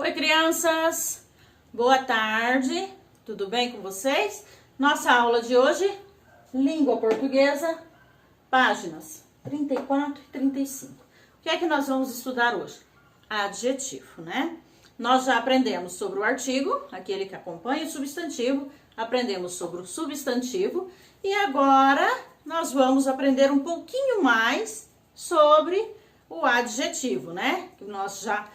Oi, crianças! Boa tarde! Tudo bem com vocês? Nossa aula de hoje, língua portuguesa, páginas 34 e 35. O que é que nós vamos estudar hoje? Adjetivo, né? Nós já aprendemos sobre o artigo, aquele que acompanha o substantivo, aprendemos sobre o substantivo e agora nós vamos aprender um pouquinho mais sobre o adjetivo, né? Que nós já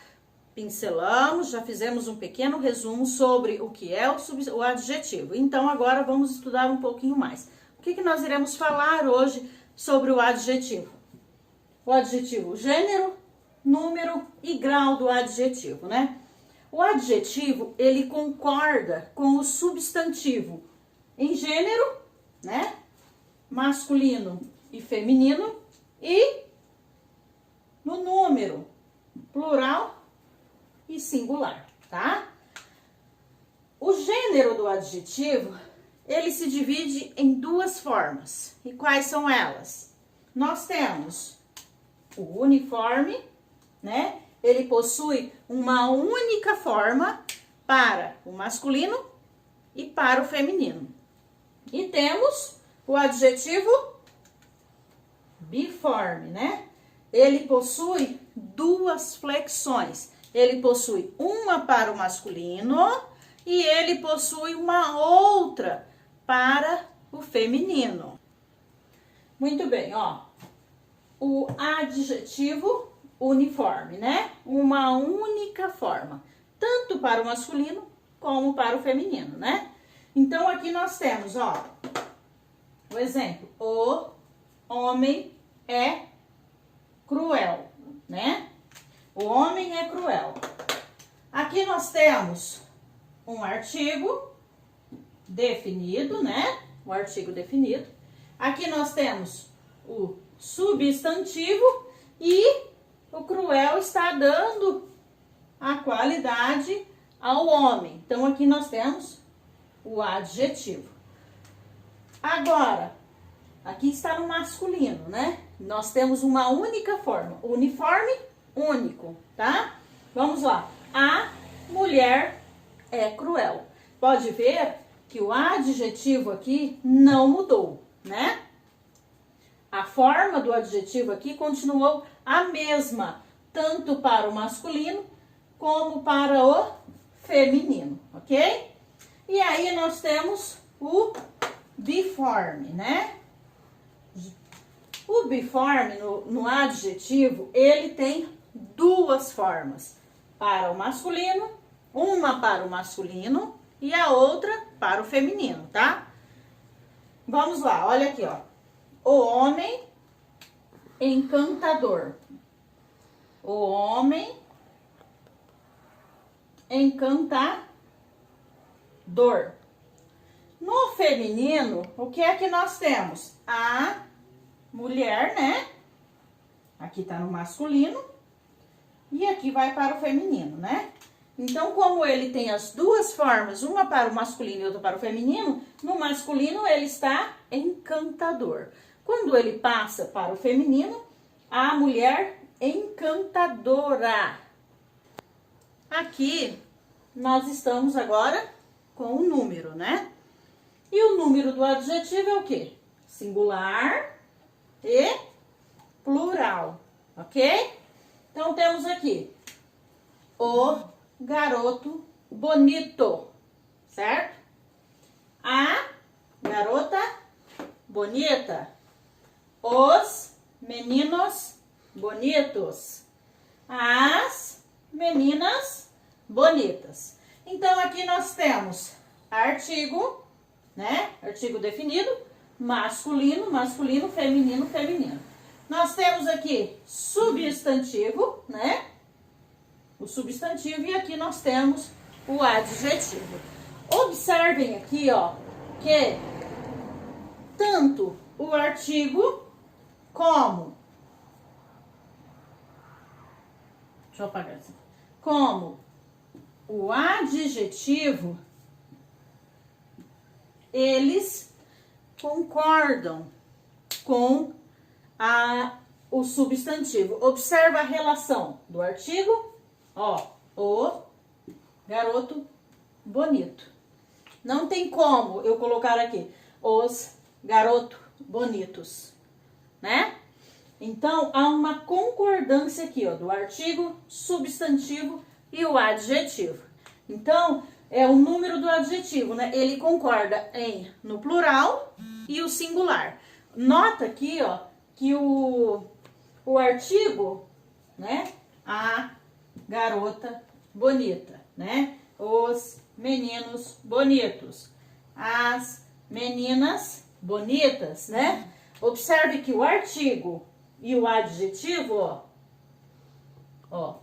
pincelamos, já fizemos um pequeno resumo sobre o que é o adjetivo. Então, agora vamos estudar um pouquinho mais. O que nós iremos falar hoje sobre o adjetivo? O adjetivo, gênero, número e grau do adjetivo, né? O adjetivo, ele concorda com o substantivo em gênero, né? Masculino e feminino e no número, plural e singular, tá? O gênero do adjetivo, ele se divide em duas formas. E quais são elas? Nós temos o uniforme, né? Ele possui uma única forma para o masculino e para o feminino. E temos o adjetivo biforme, né? Ele possui duas flexões. Ele possui uma para o masculino e ele possui uma outra para o feminino. Muito bem, ó. O adjetivo uniforme, né? Uma única forma, tanto para o masculino como para o feminino, né? Então, aqui nós temos, ó, o exemplo. O homem é cruel, né? O homem é cruel. Aqui nós temos um artigo definido, né? O artigo definido. Aqui nós temos o substantivo e o cruel está dando a qualidade ao homem. Então, aqui nós temos o adjetivo. Agora, aqui está no masculino, né? Nós temos uma única forma, uniforme, único, tá? Vamos lá. A mulher é cruel. Pode ver que o adjetivo aqui não mudou, né? A forma do adjetivo aqui continuou a mesma, tanto para o masculino como para o feminino, ok? E aí nós temos o biforme, né? O biforme no adjetivo, ele tem duas formas, para o masculino, uma para o masculino e a outra para o feminino, tá? Vamos lá, olha aqui, ó. O homem encantador. O homem encantador. No feminino, o que é que nós temos? A mulher, né? Aqui tá no masculino e aqui vai para o feminino, né? Então, como ele tem as duas formas, uma para o masculino e outra para o feminino, no masculino ele está encantador. Quando ele passa para o feminino, a mulher encantadora. Aqui nós estamos agora com o número, né? E o número do adjetivo é o quê? Singular e plural, ok? Então, temos aqui o garoto bonito, certo? A garota bonita. Os meninos bonitos. As meninas bonitas. Então, aqui nós temos artigo, né? Artigo definido, masculino, masculino, feminino, feminino. Nós temos aqui substantivo, né? O substantivo e aqui nós temos o adjetivo. Observem aqui, ó, que tanto o artigo como, deixa eu apagar assim, como o adjetivo, eles concordam com o substantivo. Observa a relação do artigo, ó, o garoto bonito. Não tem como eu colocar aqui os garotos bonitos, né? Então, há uma concordância aqui, ó, do artigo, substantivo e o adjetivo. Então, é o número do adjetivo, né? Ele concorda no plural e o singular. Nota aqui, ó, que o artigo, né? A garota bonita, né? Os meninos bonitos. As meninas bonitas, né? Observe que o artigo e o adjetivo, ó,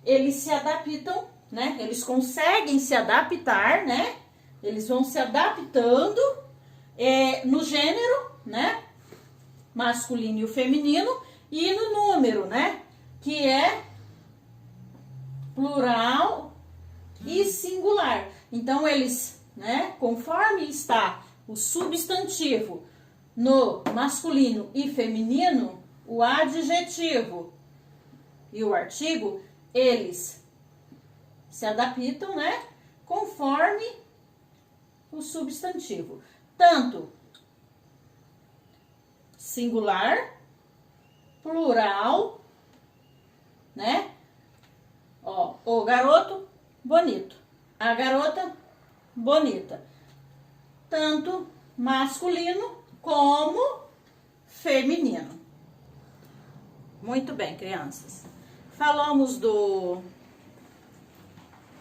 eles se adaptam, né? Eles conseguem se adaptar, né? Eles vão se adaptando no gênero, né? Masculino e o feminino, e no número, né? Que é plural e singular. Então, eles, né? Conforme está o substantivo no masculino e feminino, o adjetivo e o artigo, eles se adaptam, né? Conforme o substantivo. Tanto singular, plural, né? Ó, o garoto bonito, a garota bonita. Tanto masculino como feminino. Muito bem, crianças. Falamos do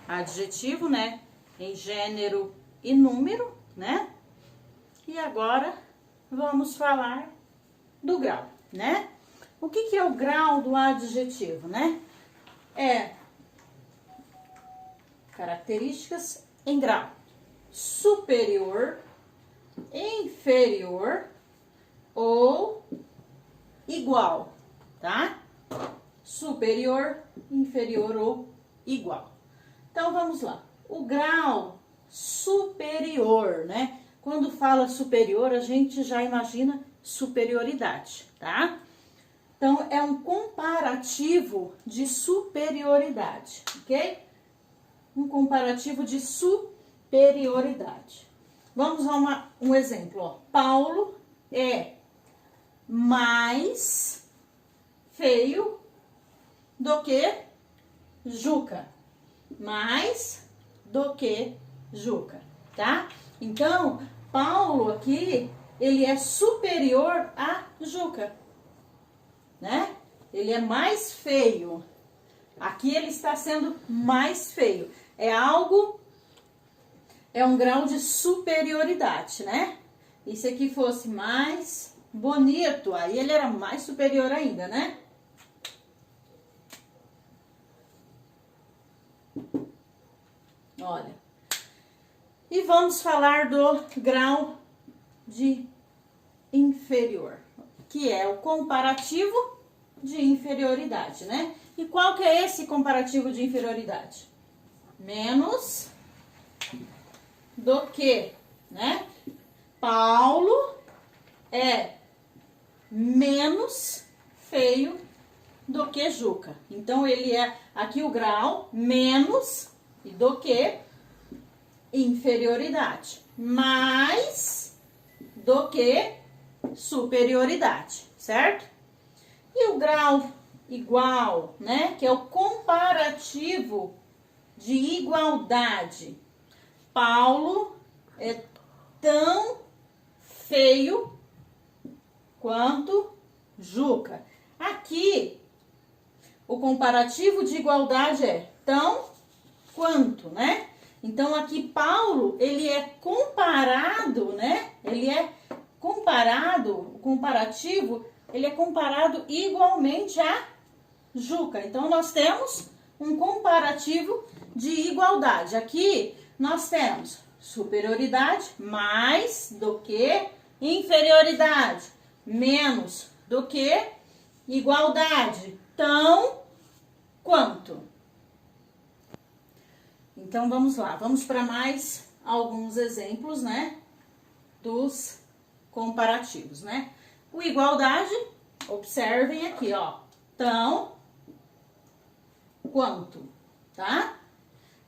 adjetivo, né? Em gênero e número, né? E agora vamos falar do grau, né? O que é o grau do adjetivo, né? É características em grau superior, inferior ou igual, tá? Superior, inferior ou igual. Então, vamos lá. O grau superior, né? Quando fala superior, a gente já imagina superioridade, tá? Então, é um comparativo de superioridade, ok? Um comparativo de superioridade. Vamos a um exemplo, ó. Paulo é mais feio do que Juca. Mais do que Juca, tá? Então, Paulo aqui, ele é superior a Juca, né? Ele é mais feio. Aqui ele está sendo mais feio. É um grau de superioridade, né? E se aqui fosse mais bonito, aí ele era mais superior ainda, né? Olha. E vamos falar do grau de inferior, que é o comparativo de inferioridade, né? E qual que é esse comparativo de inferioridade? Menos do que, né? Paulo é menos feio do que Juca. Então, ele é aqui o grau menos e do que inferioridade, mais do que superioridade, certo? E o grau igual, né? Que é o comparativo de igualdade. Paulo é tão feio quanto Juca. Aqui, o comparativo de igualdade é tão quanto, né? Então, aqui, Paulo, ele é comparado, né? Ele é comparado, o comparativo, ele é comparado igualmente a Juca. Então, nós temos um comparativo de igualdade. Aqui, nós temos superioridade mais do que inferioridade, menos do que igualdade, tão quanto. Então, vamos lá. Vamos para mais alguns exemplos, né? Dos comparativos, né? O igualdade, observem aqui, ó. Tão quanto, tá?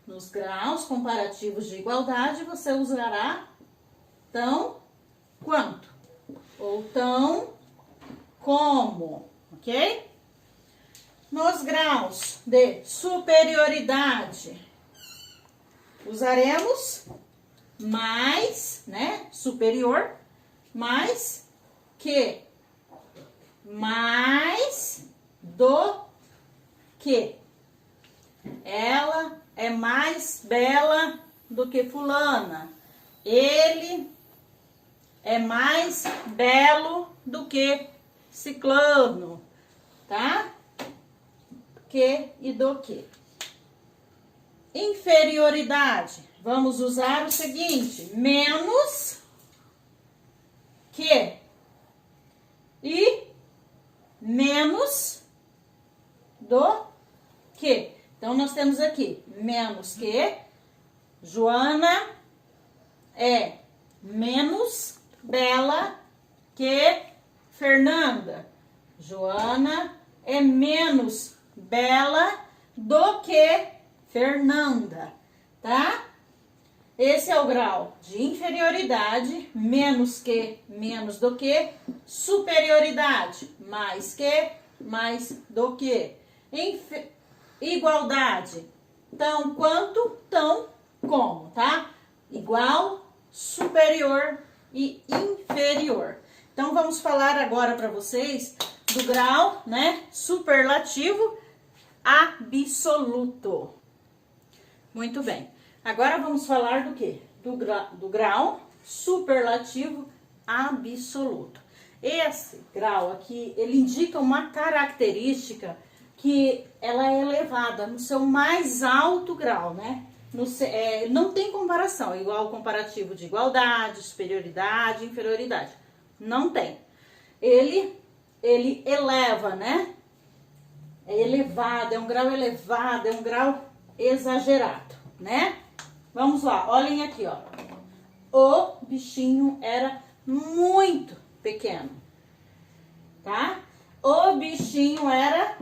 Nos graus comparativos de igualdade, você usará tão quanto ou tão como, ok? Nos graus de superioridade, usaremos mais, né? Superior, mais que, mais do que. Ela é mais bela do que fulana. Ele é mais belo do que ciclano, tá? Que e do que. Inferioridade. Vamos usar o seguinte: menos que e menos do que. Então, nós temos aqui menos que. Joana é menos bela que Fernanda. Joana é menos bela do que Fernanda, tá? Esse é o grau de inferioridade, menos que, menos do que, superioridade, mais que, mais do que. Igualdade, tão quanto, tão como, tá? Igual, superior e inferior. Então, vamos falar agora para vocês do grau, né, superlativo absoluto. Muito bem. Agora vamos falar do quê? Do grau superlativo absoluto. Esse grau aqui, ele indica uma característica que ela é elevada no seu mais alto grau, né? Não tem comparação, igual o comparativo de igualdade, superioridade, inferioridade. Não tem. Ele eleva, né? É elevado, é um grau elevado, é um grau exagerado, né? Vamos lá, olhem aqui, ó. O bichinho era muito pequeno, tá? O bichinho era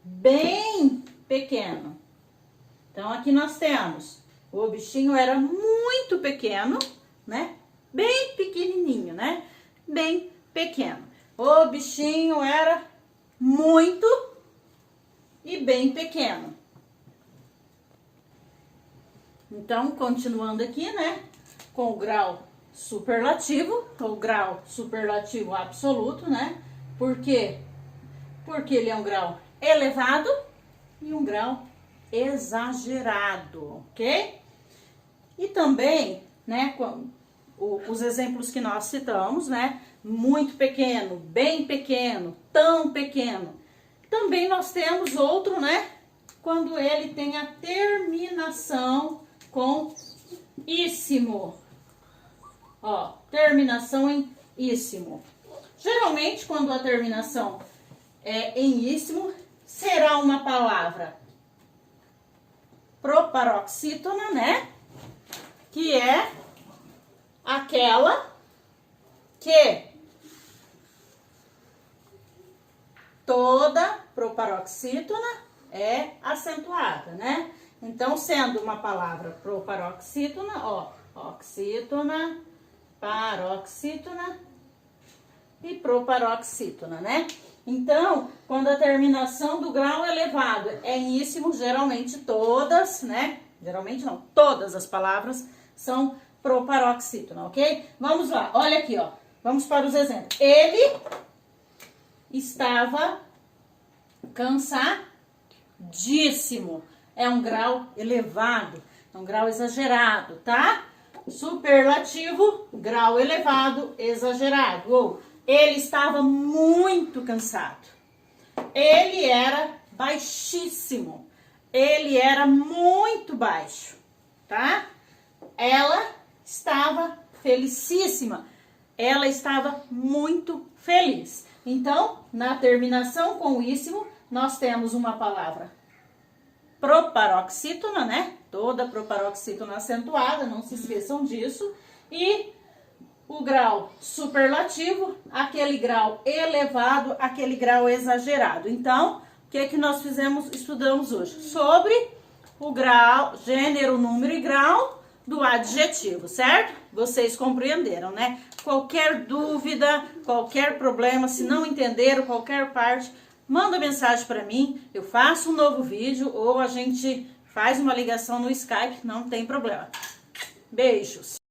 bem pequeno. Então, aqui nós temos, o bichinho era muito pequeno, né? Bem pequenininho, né? Bem pequeno. O bichinho era muito e bem pequeno. Então, continuando aqui, né? Com o grau superlativo, o grau superlativo absoluto, né? Por quê? Porque ele é um grau elevado e um grau exagerado, ok? E também, né, os exemplos que nós citamos, né, muito pequeno, bem pequeno, tão pequeno. Também nós temos outro, né, quando ele tem a terminação com íssimo. Ó, terminação em íssimo. Geralmente, quando a terminação é em íssimo, será uma palavra proparoxítona, né? Que é aquela que toda proparoxítona é acentuada, né? Então, sendo uma palavra proparoxítona, ó, oxítona, paroxítona e proparoxítona, né? Então, quando a terminação do grau elevado é em íssimo, geralmente todas, né? Geralmente não, todas as palavras são proparoxítona, ok? Vamos lá, olha aqui, ó. Vamos para os exemplos. Ele estava cansadíssimo. É um grau elevado, é um grau exagerado, tá? Superlativo, grau elevado, exagerado. Ou ele estava muito cansado. Ele era baixíssimo. Ele era muito baixo, tá? Ela estava felicíssima. Ela estava muito feliz. Então, na terminação com o íssimo, nós temos uma palavra proparoxítona, né? Toda proparoxítona acentuada, não se esqueçam disso. E o grau superlativo, aquele grau elevado, aquele grau exagerado. Então, o que nós estudamos hoje? Sobre o grau, gênero, número e grau do adjetivo, certo? Vocês compreenderam, né? Qualquer dúvida, qualquer problema, se não entenderam qualquer parte, manda mensagem para mim, eu faço um novo vídeo ou a gente faz uma ligação no Skype, não tem problema. Beijos!